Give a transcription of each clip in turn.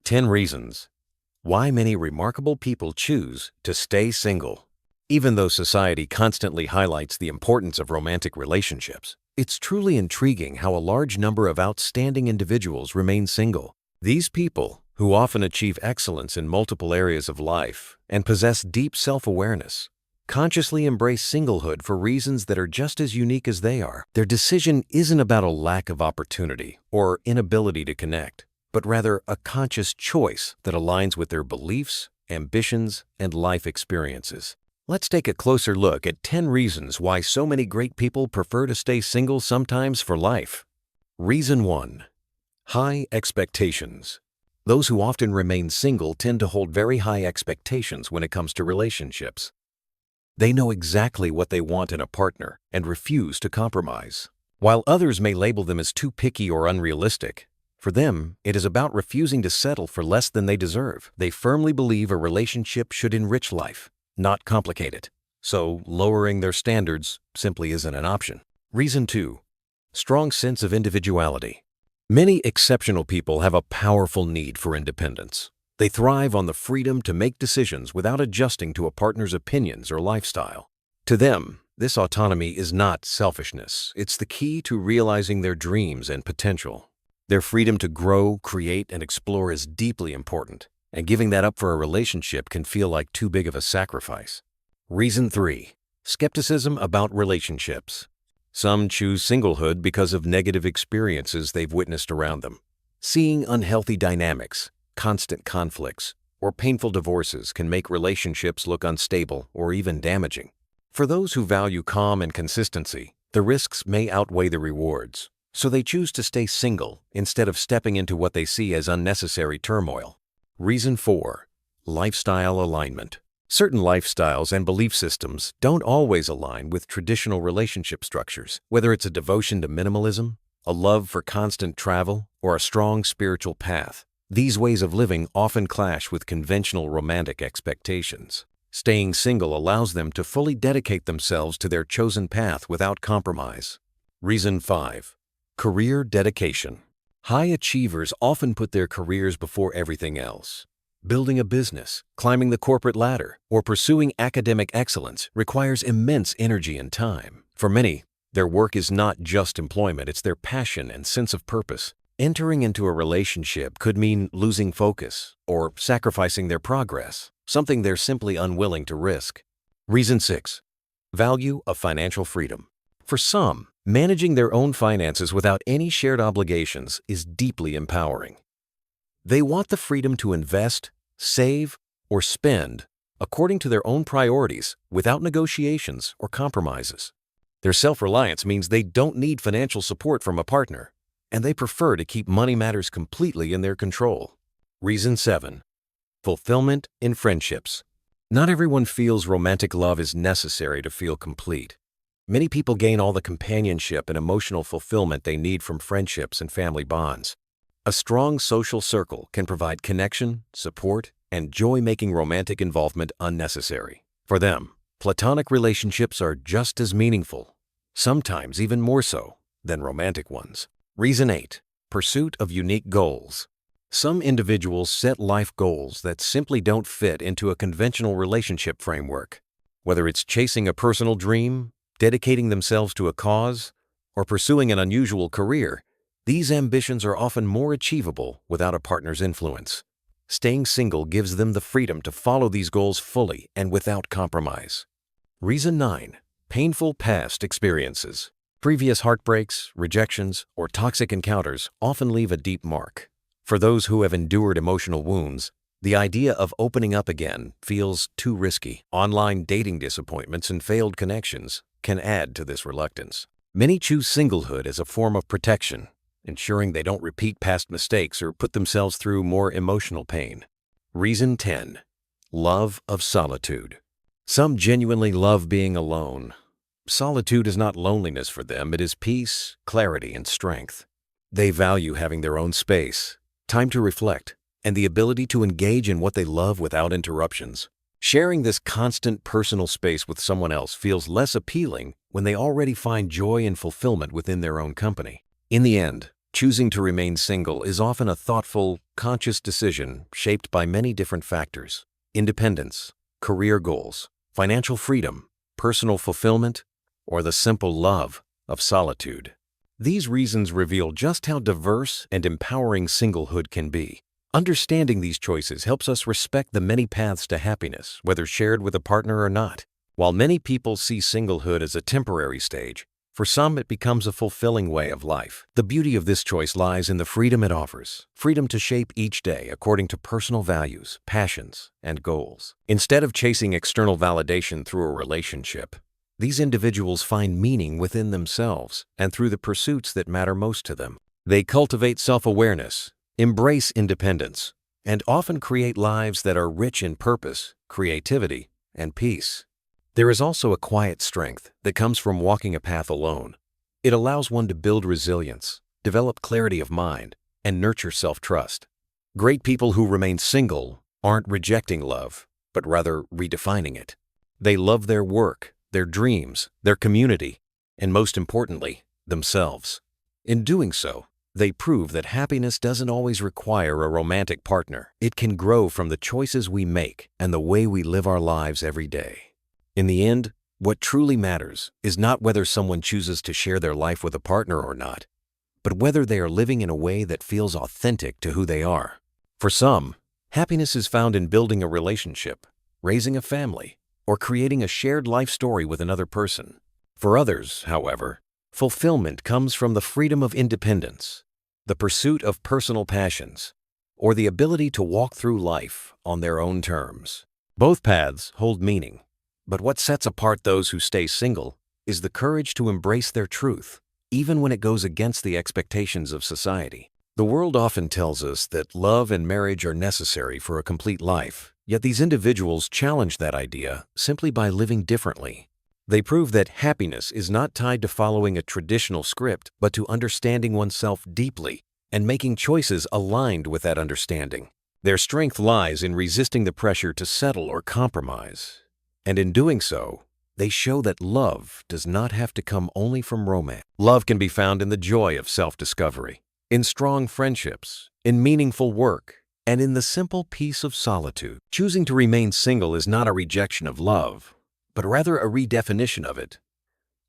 10 reasons why many remarkable people choose to stay single. Even though society constantly highlights the importance of romantic relationships, it's truly intriguing how a large number of outstanding individuals remain single. These people, who often achieve excellence in multiple areas of life and possess deep self-awareness, consciously embrace singlehood for reasons that are just as unique as they are. Their decision isn't about a lack of opportunity or inability to connect, but rather a conscious choice that aligns with their beliefs, ambitions, and life experiences. Let's take a closer look at 10 reasons why so many great people prefer to stay single, sometimes for life. Reason 1. High expectations. Those who often remain single tend to hold very high expectations when it comes to relationships. They know exactly what they want in a partner and refuse to compromise. While others may label them as too picky or unrealistic, for them, it is about refusing to settle for less than they deserve. They firmly believe a relationship should enrich life, not complicate it. So, lowering their standards simply isn't an option. Reason 2. Strong sense of individuality. Many exceptional people have a powerful need for independence. They thrive on the freedom to make decisions without adjusting to a partner's opinions or lifestyle. To them, this autonomy is not selfishness. It's the key to realizing their dreams and potential. Their freedom to grow, create, and explore is deeply important, and giving that up for a relationship can feel like too big of a sacrifice. Reason 3. Skepticism about relationships. Some choose singlehood because of negative experiences they've witnessed around them. Seeing unhealthy dynamics, constant conflicts, or painful divorces can make relationships look unstable or even damaging. For those who value calm and consistency, the risks may outweigh the rewards, so they choose to stay single instead of stepping into what they see as unnecessary turmoil. Reason 4. Lifestyle alignment. Certain lifestyles and belief systems don't always align with traditional relationship structures, whether it's a devotion to minimalism, a love for constant travel, or a strong spiritual path. These ways of living often clash with conventional romantic expectations. Staying single allows them to fully dedicate themselves to their chosen path without compromise. Reason 5. Career dedication. High achievers often put their careers before everything else. Building a business, climbing the corporate ladder, or pursuing academic excellence requires immense energy and time. For many, their work is not just employment, it's their passion and sense of purpose. Entering into a relationship could mean losing focus or sacrificing their progress, something they're simply unwilling to risk. Reason 6. Value of financial freedom. For some, managing their own finances without any shared obligations is deeply empowering. They want the freedom to invest, save, or spend according to their own priorities without negotiations or compromises. Their self-reliance means they don't need financial support from a partner, and they prefer to keep money matters completely in their control. Reason 7. Fulfillment in friendships. Not everyone feels romantic love is necessary to feel complete. Many people gain all the companionship and emotional fulfillment they need from friendships and family bonds. A strong social circle can provide connection, support, and joy, making romantic involvement unnecessary. For them, platonic relationships are just as meaningful, sometimes even more so, than romantic ones. Reason 8. Pursuit of unique goals. Some individuals set life goals that simply don't fit into a conventional relationship framework. Whether it's chasing a personal dream, dedicating themselves to a cause, or pursuing an unusual career, these ambitions are often more achievable without a partner's influence. Staying single gives them the freedom to follow these goals fully and without compromise. Reason 9. Painful past experiences. Previous heartbreaks, rejections, or toxic encounters often leave a deep mark. For those who have endured emotional wounds, the idea of opening up again feels too risky. Online dating disappointments and failed connections can add to this reluctance. Many choose singlehood as a form of protection, ensuring they don't repeat past mistakes or put themselves through more emotional pain. Reason 10. Love of solitude. Some genuinely love being alone. Solitude is not loneliness for them, it is peace, clarity, and strength. They value having their own space, time to reflect, and the ability to engage in what they love without interruptions. Sharing this constant personal space with someone else feels less appealing when they already find joy and fulfillment within their own company. In the end, Choosing to remain single is often a thoughtful, conscious decision shaped by many different factors: independence, career goals, financial freedom, personal fulfillment, or the simple love of solitude. These reasons reveal just how diverse and empowering singlehood can be. Understanding these choices helps us respect the many paths to happiness, whether shared with a partner or not. While many people see singlehood as a temporary stage, for some it becomes a fulfilling way of life. The beauty of this choice lies in the freedom it offers, freedom to shape each day according to personal values, passions, and goals. Instead of chasing external validation through a relationship, these individuals find meaning within themselves and through the pursuits that matter most to them. They cultivate self-awareness, embrace independence, and often create lives that are rich in purpose, creativity, and peace. There is also a quiet strength that comes from walking a path alone. It allows one to build resilience, develop clarity of mind, and nurture self-trust. Great people who remain single aren't rejecting love, but rather redefining it. They love their work, their dreams, their community, and most importantly, themselves. In doing so, they prove that happiness doesn't always require a romantic partner. It can grow from the choices we make and the way we live our lives every day. In the end, what truly matters is not whether someone chooses to share their life with a partner or not, but whether they are living in a way that feels authentic to who they are. For some, happiness is found in building a relationship, raising a family, or creating a shared life story with another person. For others, however, fulfillment comes from the freedom of independence, the pursuit of personal passions, or the ability to walk through life on their own terms. Both paths hold meaning, but what sets apart those who stay single is the courage to embrace their truth, even when it goes against the expectations of society. The world often tells us that love and marriage are necessary for a complete life, yet these individuals challenge that idea simply by living differently. They prove that happiness is not tied to following a traditional script, but to understanding oneself deeply and making choices aligned with that understanding. Their strength lies in resisting the pressure to settle or compromise. And in doing so, they show that love does not have to come only from romance. Love can be found in the joy of self-discovery, in strong friendships, in meaningful work, and in the simple peace of solitude. Choosing to remain single is not a rejection of love, but rather a redefinition of it.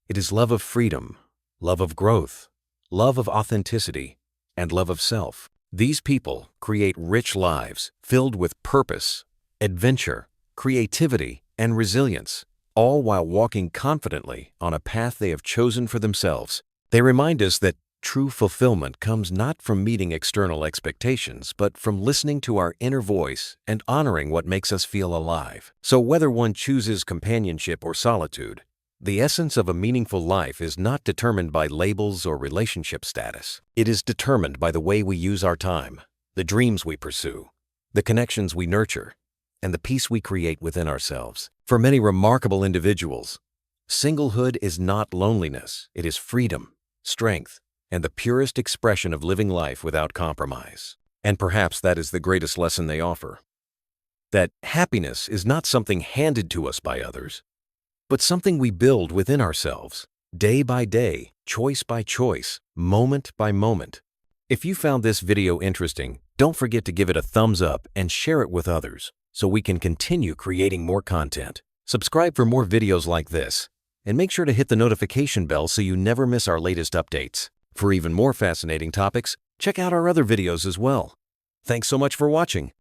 It is love of freedom, love of growth, love of authenticity, and love of self. These people create rich lives filled with purpose, adventure, creativity, and resilience, all while walking confidently on a path they have chosen for themselves. They remind us that true fulfillment comes not from meeting external expectations, but from listening to our inner voice and honoring what makes us feel alive. So whether one chooses companionship or solitude, the essence of a meaningful life is not determined by labels or relationship status. It is determined by the way we use our time, the dreams we pursue, the connections we nurture, and the peace we create within ourselves. For many remarkable individuals, singlehood is not loneliness. It is freedom, strength, and the purest expression of living life without compromise. And perhaps that is the greatest lesson they offer. That happiness is not something handed to us by others, but something we build within ourselves, day by day, choice by choice, moment by moment. If you found this video interesting, don't forget to give it a thumbs up and share it with others, so we can continue creating more content. Subscribe for more videos like this, and make sure to hit the notification bell so you never miss our latest updates. For even more fascinating topics, check out our other videos as well. Thanks so much for watching.